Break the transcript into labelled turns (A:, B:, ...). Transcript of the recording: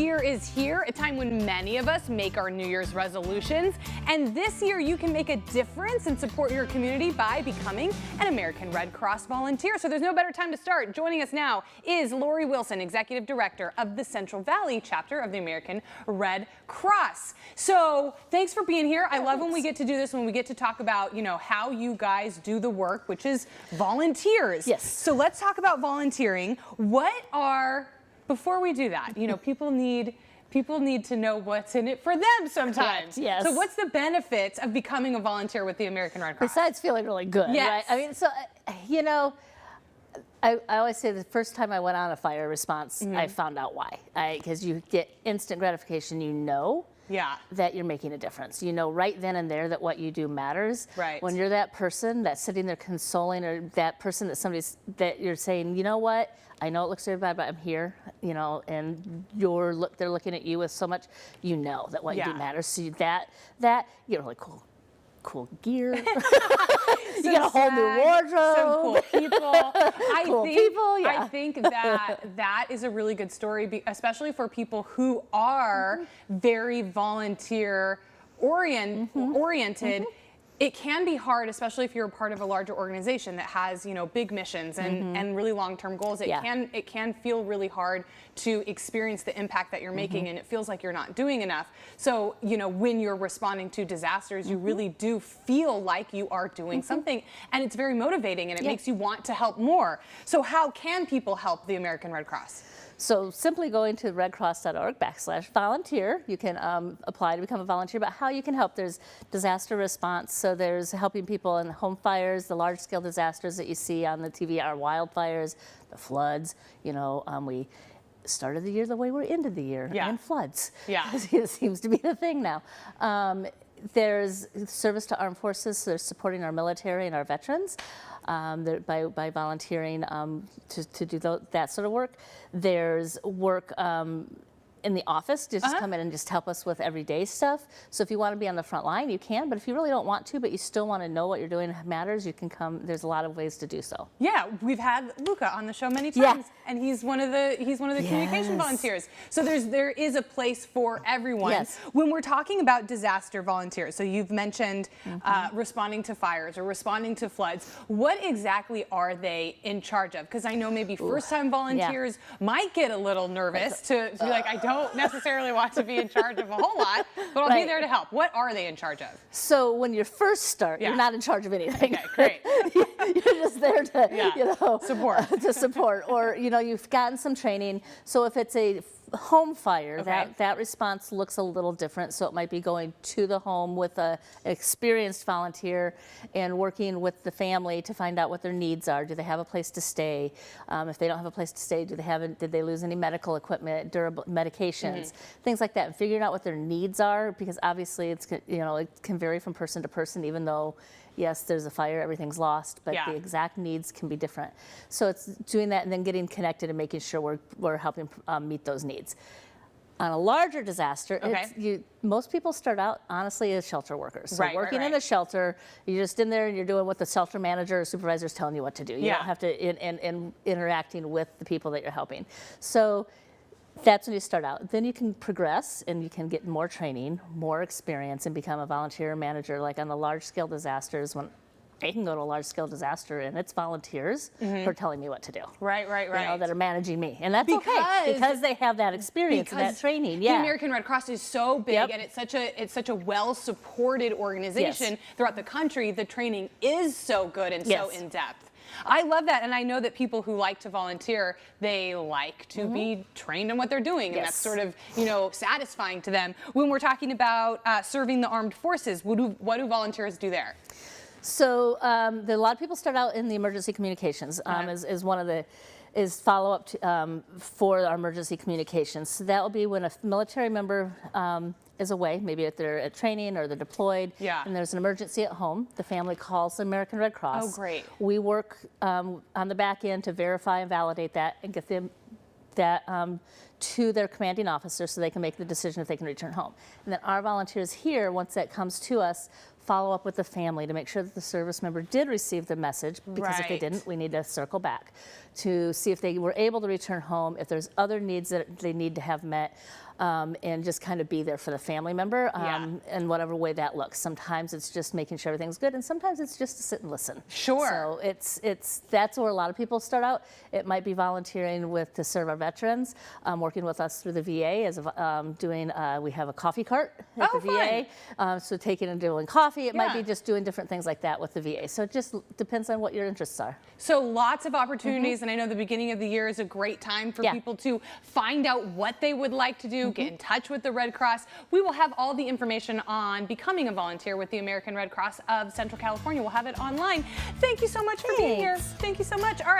A: year is here, a time when many of us make our New Year's resolutions. And this year, you can make a difference and support your community by becoming an American Red Cross volunteer. So there's no better time to start. Joining us now is Lori Wilson, Executive Director of the Central Valley chapter of the American Red Cross. So thanks for being here. I love when we get to do this, when we get to talk about, how you guys do the work, which is volunteers.
B: Yes.
A: So let's talk about volunteering. Before we do that, people need to know what's in it for them sometimes.
B: Yes.
A: So what's the benefits of becoming a volunteer with the American Red Cross?
B: Besides feeling really good,
A: yes.
B: right? I mean, I always say the first time I went on a fire response, I found out why. Because you get instant gratification, that you're making a difference. You know right then and there that what you do matters.
A: Right.
B: When you're that person that's sitting there consoling, or that person that you're saying, you know what, I know it looks very bad, but I'm here, and they're looking at you with so much, that what you do matters. So that you get really cool gear. You get a whole new wardrobe.
A: Some cool people.
B: I
A: think that is a really good story, especially for people who are very volunteer oriented. It can be hard, especially if you're a part of a larger organization that has, big missions and really long-term goals. It can feel really hard to experience the impact that you're making, and it feels like you're not doing enough. So, when you're responding to disasters, you really do feel like you are doing something, and it's very motivating, and it makes you want to help more. So how can people help the American Red Cross?
B: So simply going to redcross.org/volunteer, you can apply to become a volunteer. But how you can help, there's disaster response. So there's helping people in home fires, the large-scale disasters that you see on the TV, our wildfires, the floods. We started the year the way we're ended the year, and floods.
A: Yeah.
B: It seems to be the thing now. There's service to armed forces, so they're supporting our military and our veterans by volunteering to do that sort of work. There's work in the office, just come in and just help us with everyday stuff. So if you want to be on the front line, you can, but if you really don't want to, but you still want to know what you're doing matters, you can come. There's a lot of ways to do so.
A: Yeah, we've had Luca on the show many times, and he's one of the communication volunteers. So there is a place for everyone.
B: Yes.
A: When we're talking about disaster volunteers, so you've mentioned responding to fires or responding to floods. What exactly are they in charge of? Because I know maybe first-time volunteers might get a little nervous to be like, I don't necessarily want to be in charge of a whole lot, but I'll be there to help. What are they in charge of?
B: So when you first start, you're not in charge of anything.
A: Okay, great.
B: You're just there to
A: support.
B: To support, or you've gotten some training. So if it's a home fire, that response looks a little different. So it might be going to the home with an experienced volunteer and working with the family to find out what their needs are. Do they have a place to stay? If they don't have a place to stay, did they lose any medical equipment, durable medications, things like that, and figuring out what their needs are, because obviously it can vary from person to person, even though yes, there's a fire, everything's lost, but the exact needs can be different. So it's doing that and then getting connected and making sure we're helping meet those needs. On a larger disaster, most people start out, honestly, as shelter workers. So working in a shelter, you're just in there and you're doing what the shelter manager or supervisor is telling you what to do. You don't have to, in interacting with the people that you're helping. So that's when you start out. Then you can progress and you can get more training, more experience, and become a volunteer manager. Like on the large-scale disasters, when I can go to a large-scale disaster and it's volunteers who are telling me what to do.
A: Right.
B: That are managing me, and that's okay because they have that experience and that training.
A: The American Red Cross is so big, and it's such a well-supported organization throughout the country. The training is so good and so in depth. I love that, and I know that people who like to volunteer, they like to be trained in what they're doing, and that's sort of, satisfying to them. When we're talking about serving the armed forces, what do volunteers do there?
B: So a lot of people start out in the emergency communications is follow-up for our emergency communications. So that will be when a military member is away, maybe if they're at training or they're deployed, and there's an emergency at home. The family calls the American Red Cross.
A: Oh, great.
B: We work on the back end to verify and validate that and get them to their commanding officer so they can make the decision if they can return home. And then our volunteers here, once that comes to us, follow up with the family to make sure that the service member did receive the message, because if they
A: Right.
B: didn't, we need to circle back to see if they were able to return home, if there's other needs that they need to have met, and just kind of be there for the family member in whatever way that looks. Sometimes it's just making sure everything's good, and sometimes it's just to sit and listen.
A: Sure.
B: So that's where a lot of people start out. It might be volunteering to serve our veterans, working with us through the VA as we have a coffee cart at the VA, so taking and doing coffee. It might be just doing different things like that with the VA. So it just depends on what your interests are.
A: So lots of opportunities, and I know the beginning of the year is a great time for people to find out what they would like to do, get in touch with the Red Cross. We will have all the information on becoming a volunteer with the American Red Cross of Central California. We'll have it online. Thank you so much for being here. Thank you so much. All right.